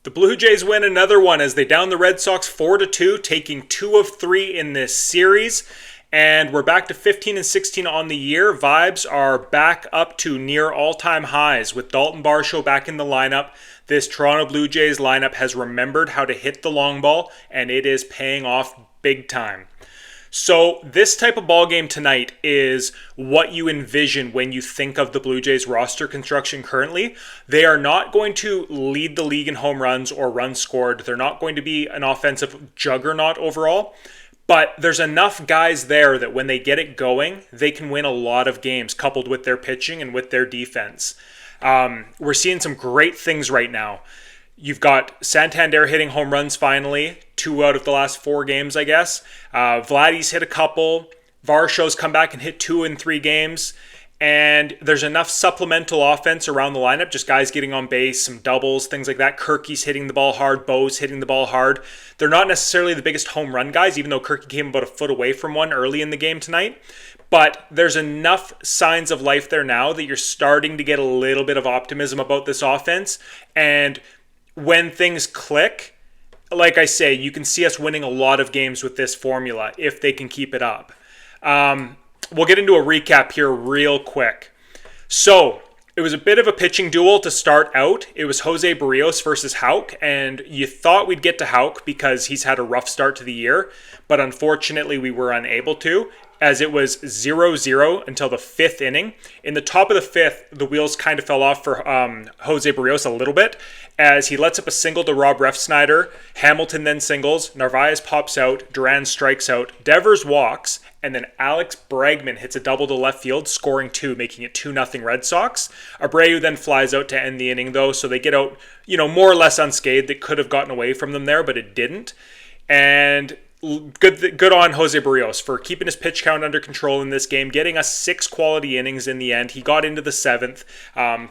The Blue Jays win another one as they down the Red Sox 4-2, taking 2 of 3 in this series. And we're back to 15 and 16 on the year. Vibes are back up to near all-time highs with Dalton Varsho back in the lineup. This Toronto Blue Jays lineup has remembered how to hit the long ball, and it is paying off big time. So this type of ball game tonight is what you envision when you think of the Blue Jays roster construction currently. They are not going to lead the league in home runs or runs scored. They're not going to be an offensive juggernaut overall. But there's enough guys there that when they get it going, they can win a lot of games coupled with their pitching and with their defense. We're seeing some great things right now. You've got Santander hitting home runs finally, 2 out of the last 4 games, I guess. Vladdy's hit a couple. Varsho's come back and hit 2 in 3 games. And there's enough supplemental offense around the lineup, just guys getting on base, some doubles, things like that. Kirky's hitting the ball hard. Bo's hitting the ball hard. They're not necessarily the biggest home run guys, even though Kirky came about a foot away from one early in the game tonight. But there's enough signs of life there now that you're starting to get a little bit of optimism about this offense. And when things click, like I say, you can see us winning a lot of games with this formula if they can keep it up. We'll get into a recap here real quick. So, it was a bit of a pitching duel to start out. It was Jose Barrios versus Houck, and you thought we'd get to Houck because he's had a rough start to the year, but unfortunately we were unable to, as it was 0-0 until the 5th inning. In the top of the 5th, the wheels kind of fell off for Jose Barrios a little bit, as he lets up a single to Rob Refsnyder. Hamilton then singles, Narvaez pops out, Duran strikes out, Devers walks, and then Alex Bregman hits a double to left field, scoring 2, making it 2-0 Red Sox. Abreu then flies out to end the inning, though, so they get out, more or less unscathed. It could have gotten away from them there, but it didn't. And good on Jose Barrios for keeping his pitch count under control in this game, getting us 6 quality innings in the end. He got into the 7th,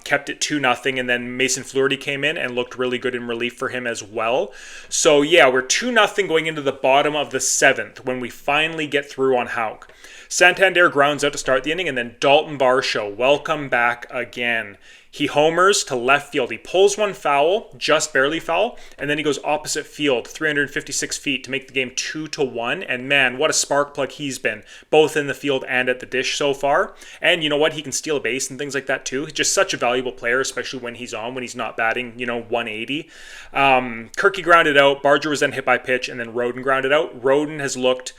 kept it 2-0, and then Mason Flaherty came in and looked really good in relief for him as well. So yeah, we're 2-0 going into the bottom of the 7th when we finally get through on Houck. Santander grounds out to start the inning, and then Dalton Varsho, welcome back again. He homers to left field. He pulls one foul, just barely foul, and then he goes opposite field, 356 feet to make the game 2-1. And man, what a spark plug he's been, both in the field and at the dish so far. And you know what? He can steal a base and things like that too. He's just such a valuable player, especially when he's not batting, 180. Kirky grounded out. Barger was then hit by pitch, and then Roden grounded out. Roden has looked...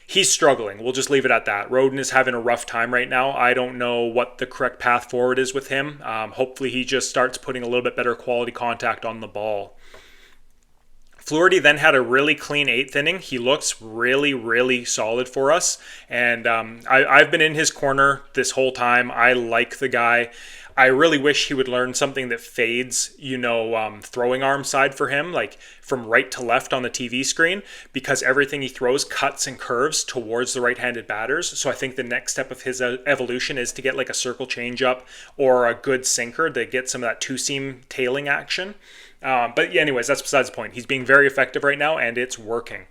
He's struggling. We'll just leave it at that. Roden is having a rough time right now. I don't know what the correct path forward is with him. Hopefully he just starts putting a little bit better quality contact on the ball. Flaherty then had a really clean 8th inning. He looks really, really solid for us. And I've been in his corner this whole time. I like the guy. I really wish he would learn something that fades, throwing arm side for him, like from right to left on the TV screen, because everything he throws cuts and curves towards the right-handed batters. So I think the next step of his evolution is to get like a circle changeup or a good sinker to get some of that two-seam tailing action. But yeah, anyways, that's besides the point. He's being very effective right now, and it's working.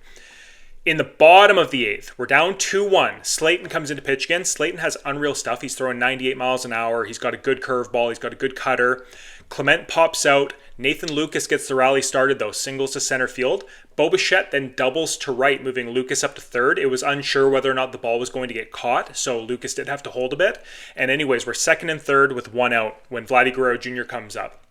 In the bottom of the 8th, we're down 2-1. Slayton comes into pitch again. Slayton has unreal stuff. He's throwing 98 miles an hour. He's got a good curveball. He's got a good cutter. Clement pops out. Nathan Lucas gets the rally started, though. Singles to center field. Bo Bichette then doubles to right, moving Lucas up to third. It was unsure whether or not the ball was going to get caught, so Lucas did have to hold a bit. And anyways, we're second and third with 1 out when Vladdy Guerrero Jr. comes up.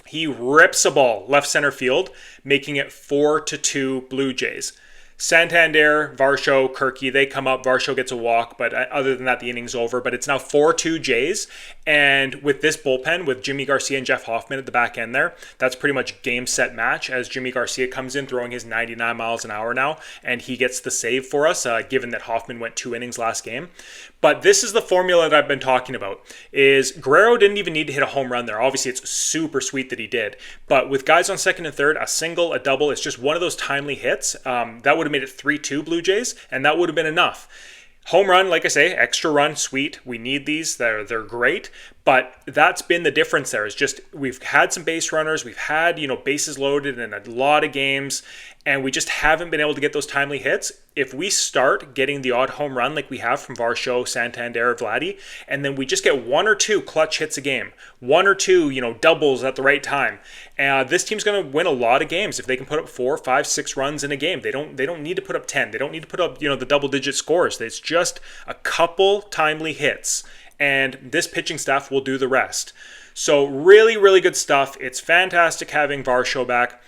He rips a ball left center field, making it 4-2 Blue Jays. Santander, Varsho, Kirky, they come up. Varsho gets a walk, but other than that, the inning's over. But it's now 4-2 Jays. And with this bullpen, with Jimmy Garcia and Jeff Hoffman at the back end there, that's pretty much game, set, match as Jimmy Garcia comes in throwing his 99 miles an hour now. And he gets the save for us, given that Hoffman went 2 innings last game. But this is the formula that I've been talking about, is Guerrero didn't even need to hit a home run there. Obviously, it's super sweet that he did. But with guys on second and third, a single, a double, it's just one of those timely hits. That would have made it 3-2 Blue Jays, and that would have been enough. Home run, like I say, extra run, sweet. We need these. They're great. But that's been the difference there. Is just we've had some base runners, we've had, bases loaded in a lot of games, and we just haven't been able to get those timely hits. If we start getting the odd home run like we have from Varsho, Santander, Vladdy, and then we just get one or two clutch hits a game, one or two, doubles at the right time, this team's going to win a lot of games if they can put up 4, 5, 6 runs in a game. They don't need to put up 10. They don't need to put up, the double-digit scores. It's just a couple timely hits, and this pitching staff will do the rest. So really, really good stuff. It's fantastic having Varsho back.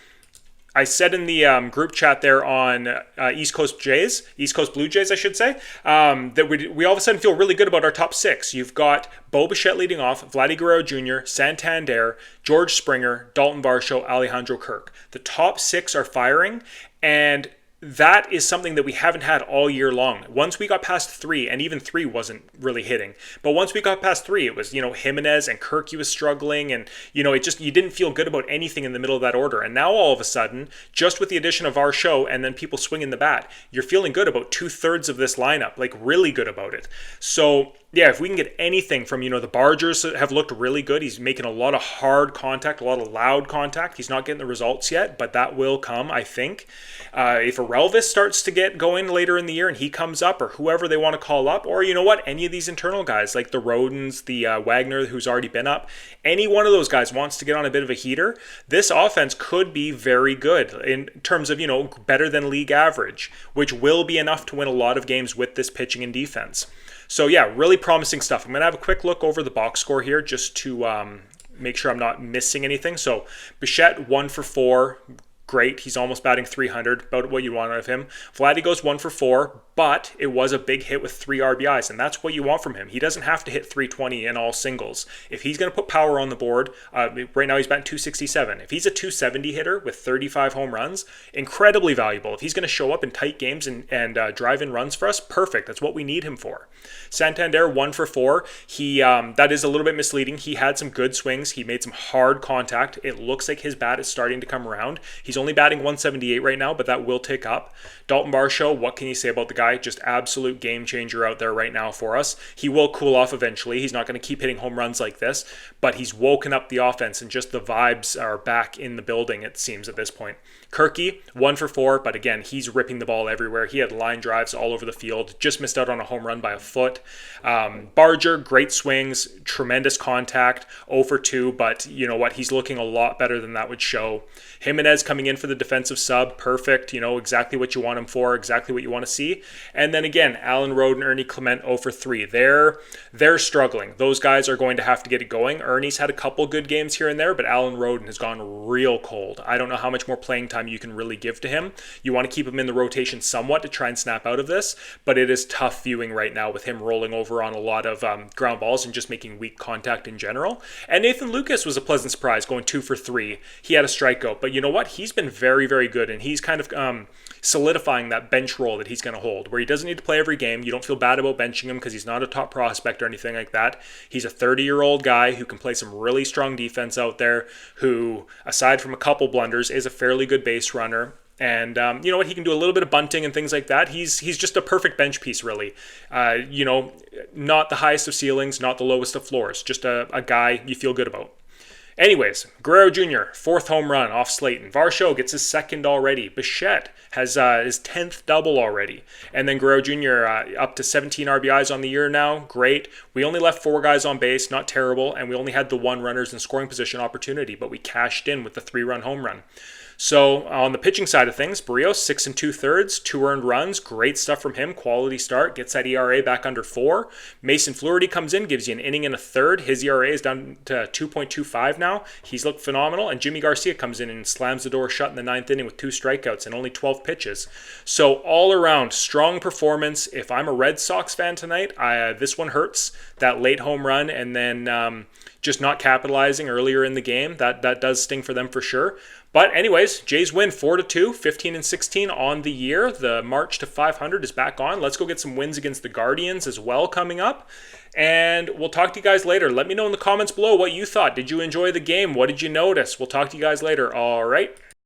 I said in the group chat there on East Coast Blue Jays, I should say, that we all of a sudden feel really good about our top 6. You've got Bo Bichette leading off, Vladdy Guerrero Jr., Santander, George Springer, Dalton Varsho, Alejandro Kirk. The top 6 are firing, and that is something that we haven't had all year long. Once we got past 3, and even 3 wasn't really hitting, but once we got past 3, it was, Jimenez and Kirky was struggling, and, you didn't feel good about anything in the middle of that order. And now all of a sudden, just with the addition of our show and then people swinging the bat, you're feeling good about 2/3 of this lineup, like really good about it. So yeah, if we can get anything from, the Bargers have looked really good. He's making a lot of hard contact, a lot of loud contact. He's not getting the results yet, but that will come, I think. If Arelvis starts to get going later in the year and he comes up, or whoever they want to call up, or any of these internal guys like the Rodens, the Wagner who's already been up, any one of those guys wants to get on a bit of a heater, this offense could be very good in terms of, better than league average, which will be enough to win a lot of games with this pitching and defense. So yeah, really promising stuff. I'm going to have a quick look over the box score here just to make sure I'm not missing anything. So Bichette 1 for 4. Great. He's almost batting 300, about what you want out of him. Vladdy goes 1 for 4, but it was a big hit with 3 RBIs, and that's what you want from him. He doesn't have to hit 320 in all singles. If he's going to put power on the board, right now he's batting 267. If he's a 270 hitter with 35 home runs, incredibly valuable. If he's going to show up in tight games and drive in runs for us, perfect. That's what we need him for. Santander 1 for 4. He that is a little bit misleading. He had some good swings. He made some hard contact. It looks like his bat is starting to come around. He's only batting 178 right now, but that will tick up. Dalton Varsho, what can you say about the guy? Just absolute game changer out there right now for us. He will cool off eventually. He's not going to keep hitting home runs like this, but he's woken up the offense, and just the vibes are back in the building, it seems, at this point. Kirky, 1 for 4, but again, he's ripping the ball everywhere. He had line drives all over the field, just missed out on a home run by a foot. Barger, great swings, tremendous contact, 0 for 2, but you know what? He's looking a lot better than that would show. Jimenez coming in for the defensive sub, perfect, exactly what you want him for, exactly what you want to see. And then again, Alan Rode and Ernie Clement 0 for 3. They're struggling. Those guys are going to have to get it going. Ernie's had a couple good games here and there, but Alan Roden has gone real cold. I don't know how much more playing time you can really give to him. You want to keep him in the rotation somewhat to try and snap out of this, but it is tough viewing right now with him rolling over on a lot of ground balls and just making weak contact in general. And Nathan Lucas was a pleasant surprise, going 2 for 3. He had a strikeout, but you know what? He's been very, very good, and he's kind of solidifying that bench role that he's going to hold, where he doesn't need to play every game. You don't feel bad about benching him because he's not a top prospect or anything like that. He's a 30-year-old guy who can play some really strong defense out there, who, aside from a couple blunders, is a fairly good base runner. And you know what? He can do a little bit of bunting and things like that. He's just a perfect bench piece, really. Not the highest of ceilings, not the lowest of floors. Just a guy you feel good about. Anyways, Guerrero Jr., 4th home run off Slayton. Varsho gets his 2nd already. Bichette has his 10th double already. And then Guerrero Jr. Up to 17 RBIs on the year now. Great. We only left 4 guys on base, not terrible. And we only had the 1 runners in scoring position opportunity, but we cashed in with the 3-run home run. So on the pitching side of things, Barrios, 6 2/3, 2 earned runs. Great stuff from him. Quality start. Gets that ERA back under 4. Mason Fluharty comes in, gives you an inning and a third. His ERA is down to 2.25 now. He's looked phenomenal. And Jimmy Garcia comes in and slams the door shut in the 9th inning with 2 strikeouts and only 12 pitches. So all around, strong performance. If I'm a Red Sox fan tonight, this one hurts. That late home run and then just not capitalizing earlier in the game. That does sting for them for sure. But anyways, Jays win 4-2, 15-16 on the year. The march to 500 is back on. Let's go get some wins against the Guardians as well coming up. And we'll talk to you guys later. Let me know in the comments below what you thought. Did you enjoy the game? What did you notice? We'll talk to you guys later. All right.